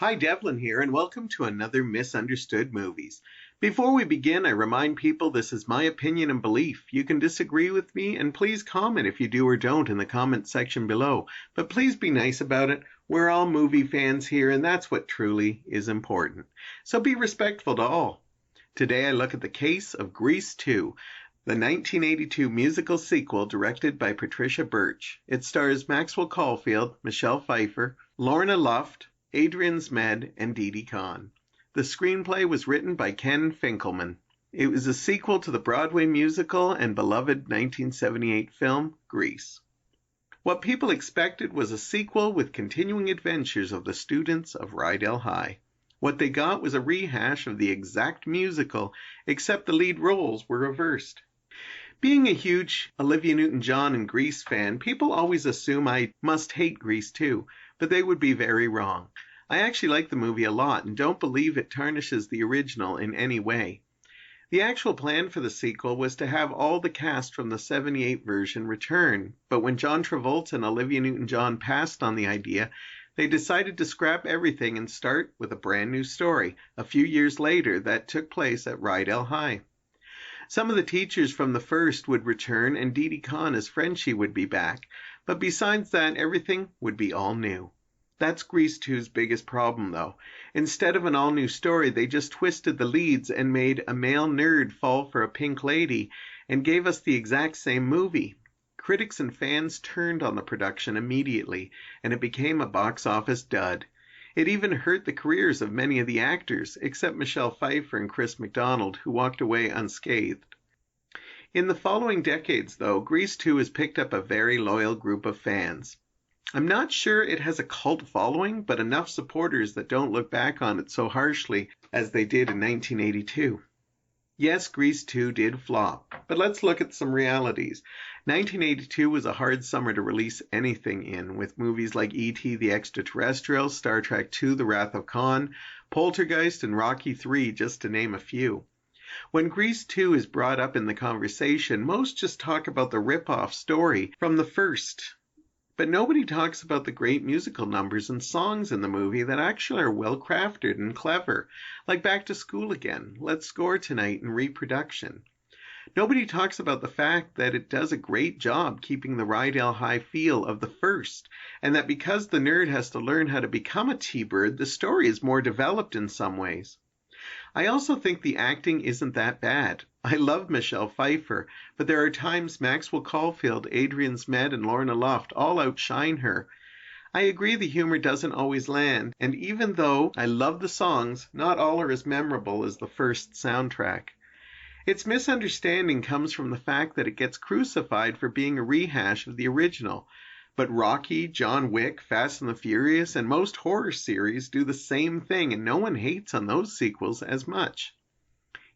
Hi, Devlin here, and welcome to another Misunderstood Movies. Before we begin, I remind people this is my opinion and belief. You can disagree with me, and please comment if you do or don't in the comment section below. But please be nice about it. We're all movie fans here, and that's what truly is important. So be respectful to all. Today I look at the case of Grease 2, the 1982 musical sequel directed by Patricia Birch. It stars Maxwell Caulfield, Michelle Pfeiffer, Lorna Luft, Adrian Zmed, and Didi Conn. The screenplay was written by Ken Finkelman. It was a sequel to the Broadway musical and beloved 1978 film, Grease. What people expected was a sequel with continuing adventures of the students of Rydell High. What they got was a rehash of the exact musical, except the lead roles were reversed. Being a huge Olivia Newton-John and Grease fan, people always assume I must hate Grease too, but they would be very wrong. I actually like the movie a lot and don't believe it tarnishes the original in any way. The actual plan for the sequel was to have all the cast from the '78 version return, but when John Travolta and Olivia Newton-John passed on the idea, they decided to scrap everything and start with a brand new story a few years later that took place at Rydell High. Some of the teachers from the first would return and Didi Conn as Frenchie would be back, but besides that, everything would be all new. That's Grease 2's biggest problem, though. Instead of an all-new story, they just twisted the leads and made a male nerd fall for a pink lady and gave us the exact same movie. Critics and fans turned on the production immediately, and it became a box office dud. It even hurt the careers of many of the actors, except Michelle Pfeiffer and Chris McDonald, who walked away unscathed. In the following decades, though, Grease 2 has picked up a very loyal group of fans. I'm not sure it has a cult following, but enough supporters that don't look back on it so harshly as they did in 1982. Yes, Grease 2 did flop, but let's look at some realities. 1982 was a hard summer to release anything in, with movies like E.T. the Extraterrestrial, Star Trek II The Wrath of Khan, Poltergeist, and Rocky III, just to name a few. When Grease 2 is brought up in the conversation, most just talk about the rip-off story from the first. But nobody talks about the great musical numbers and songs in the movie that actually are well crafted and clever, like Back to School Again, Let's Score Tonight, and Reproduction. Nobody talks about the fact that it does a great job keeping the Rydell High feel of the first, and that because the nerd has to learn how to become a T-Bird, the story is more developed in some ways. I also think the acting isn't that bad. I love Michelle Pfeiffer, but there are times Maxwell Caulfield, Adrian Zmed, and Lorna Luft all outshine her. I agree the humor doesn't always land, and even though I love the songs, not all are as memorable as the first soundtrack. Its misunderstanding comes from the fact that it gets crucified for being a rehash of the original. But Rocky, John Wick, Fast and the Furious, and most horror series do the same thing, and no one hates on those sequels as much.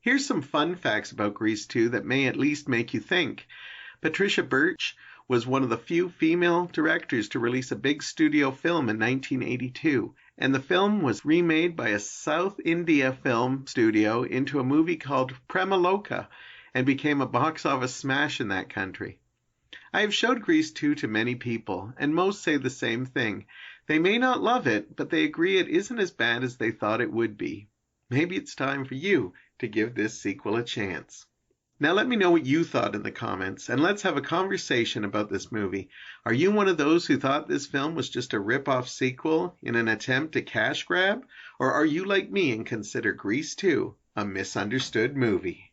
Here's some fun facts about Grease 2 that may at least make you think. Patricia Birch was one of the few female directors to release a big studio film in 1982, and the film was remade by a South India film studio into a movie called Premaloka and became a box office smash in that country. I have showed Grease 2 to many people, and most say the same thing. They may not love it, but they agree it isn't as bad as they thought it would be. Maybe it's time for you to give this sequel a chance. Now let me know what you thought in the comments, and let's have a conversation about this movie. Are you one of those who thought this film was just a rip-off sequel in an attempt to cash grab? Or are you like me and consider Grease 2 a misunderstood movie?